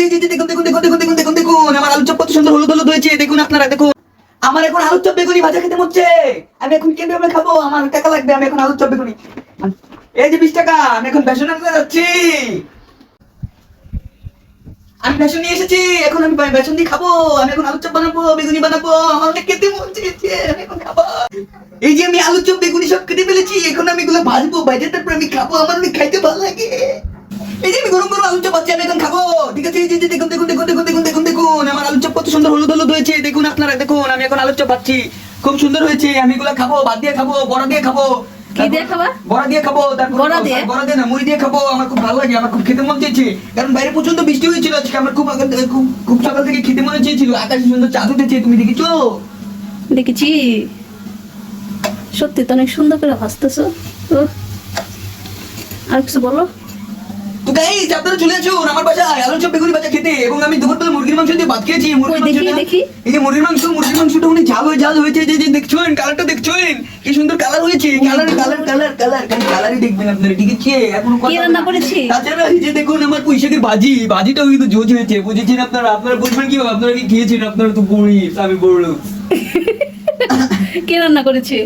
এই যে দেখুন দেখুন দেখুন দেখুন দেখুন দেখুন দেখুন আমার আলুর চপ কত সুন্দর হলুদ হলুদ হয়েছে। দেখুন আপনারা দেখুন, আমার এখন আলুর চপ বেগুনি ভাজা খেতে হচ্ছে। আমি এখন কিভাবে খাবো? আমার টাকা লাগবে। আমি এখন আলুর চপ বেগুনি, এই যে 20 টাকা। আমি এখন বেসন আনতে যাচ্ছি। আমি বেসন নিয়ে এসেছি, এখন আমি বেসন দিয়ে খাবো। আমি এখন আলুর চপ বানাবো, বেগুনি বানাবো। আমার অনেক খেতে মন চেয়েছে, আমি এখন খাবো। এই যে আমি আলুর চপ বেগুনি সব কেটে ফেলেছি, এখন আমি এগুলো ভাজবো, ভাজে তারপর আমি খাবো। আমার অনেক খাইতে ভালো লাগে। এই যে আমি গরম গরম আলুর চপ পাচ্ছি, আমি এখন খাবো। ঠিক আছে, এই যে দেখুন দেখুন দেখুন দেখুন দেখুন দেখুন দেখুন আমার আলুর চপ কত সুন্দর হলুদ হলুদ হয়েছে। দেখুন আপনারা দেখুন, আমি এখন আলুর চপ পাচ্ছি, খুব সুন্দর হয়েছে। আমি এগুলো খাবো, ভাত দিয়ে খাবো, বড়া দিয়ে খাবো। কি দিয়ে খাবা? বড়া দিয়ে খাবো, তারপর বড়া দিয়ে? বড়া দিয়ে না, মুড়ি দিয়ে খাবো। আমার খুব ভালো লাগে, আমার খুব খেতে মন চেয়েছে। কারণ বাইরে প্রচন্ড বৃষ্টি হয়েছিল আজকে, আমার খুব খুব খুব সকাল থেকে খেতে মনে চেয়েছিল। আকাশে সুন্দর চাঁদ উঠেছে, তুমি দেখেছো? দেখেছি, সত্যি তো অনেক সুন্দর করে ভাসতেছো। আর কিছু বলো। তো গাইস, আপনারা চলে আসুন আমার বাসায় আলুর চপ বেগুনি ভাজা খেতে। এবং আমি দুপুরবেলা মুরগির মাংস দিয়ে ভাত খেয়েছি। মুরগির দেখি, মাংসটা, দেখি। এই যে মুরগির মাংসটা অনেক ঝাল হয়েছে। যে দেখছেন কালারটা, দেখছেন কি সুন্দর কালার হয়েছে। কালারই দেখবেন আপনারা, ঠিক আছে? এখন কি রান্না করেছি? তাছাড়া এই যে দেখুন আমার পুঁইশাকের ভাজিটাও কিন্তু জোজ হয়েছে, বুঝেছেন আপনারা? আপনারা বুঝবেন কি আপনারা কি খেয়েছেন? আপনারা তো গরিব, আমি বড়। কে রান্না করেছে?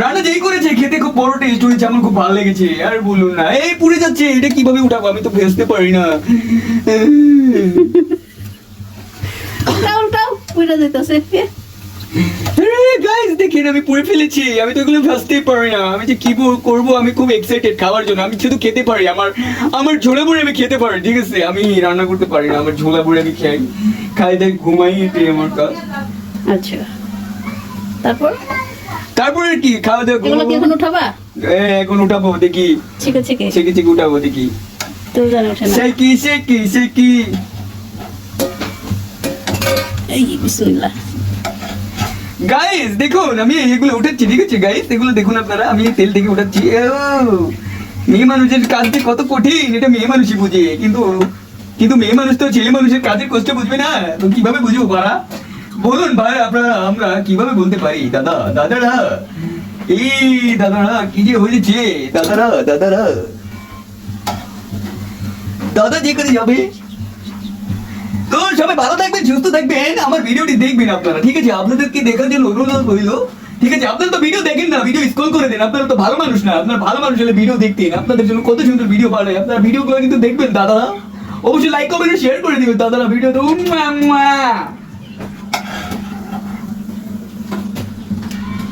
রান্না যেই করেছে খেতে খুব বড় টেস্ট হয়েছে, আমার খুব ভালো লেগেছে। আর বলুন না, এই পুড়ে যাচ্ছে, এটা কিভাবে উঠাবো? আমি তো ভেস্তে পারি না। উল্টাও পুড়ে যেতেছে। গাইস দেখেন, আমি পুড়ে ফেলেছি। আমি তো এগুলো ভাজতেই পারি না। আমি যে কি করবো, আমি খুব এক্সাইটেড খাওয়ার জন্য। আমি শুধু খেতে পারি, আমার ঝোলা বুড়ে আমি খেতে পারি, ঠিক আছে? আমি রান্না করতে পারি না। আমার ঝোলা বুড়ে আমি খাই দেয়, ঘুমাই, এটাই আমার কাজ। আচ্ছা, তারপর কি খাওয়া দাওয়া এগুলো কি এখন উঠাবা? এখন উঠাবো, দেখি। ছেকে উঠাবো, দেখি। তো জানো ওঠে না। সে কি এই বিসমিল্লাহ। গাইস দেখুন, আমি এগুলো উঠাচ্ছি, ঠিক আছে গাইস? এগুলো দেখুন আপনারা, আমি এই তেল থেকে উঠাচ্ছি। মেয়ে মানুষের কাজটি কত কঠিন, এটা মেয়ে মানুষই বুঝে। কিন্তু মেয়ে মানুষ তো ছেলে মানুষের কাজের কষ্ট বুঝবে না। তো কিভাবে বুঝবো বাড়া? বলুন ভাই, আমরা কিভাবে বলতে পারি? দাদারা কি যে হয়েছে, দাদারা দাদা যেখানে যাবে। তো সবাই ভালো থাকবেন, সুস্থ থাকবেন, আমার ভিডিওটি দেখবেন আপনারা, ঠিক আছে? আপনাদেরকে দেখার জন্য অনুরোধ হইলো, ঠিক আছে? আপনারা তো ভিডিও দেখেন না, ভিডিও স্ক্রল করে দেন। আপনারা তো ভালো মানুষ না। আপনারা ভালো মানুষ হলে ভিডিও দেখতেন। আপনাদের জন্য কত সুন্দর ভিডিও বানায়, আপনারা ভিডিওগুলো কিন্তু দেখবেন। দাদা অবশ্যই লাইক কমেন্ট শেয়ার করে দিবেন দাদারা ভিডিও। তো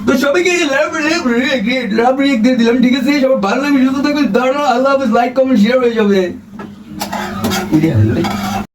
তো সবাইকে লাভ রিয়েক্ট দিয়ে দিলাম, ঠিক আছে? সবাই ভালো লাগবে, সুস্থ থাকবেন। দাদা আল্লাহ হাফেজ। লাইক কমেন্ট শেয়ার হয়ে যাবে।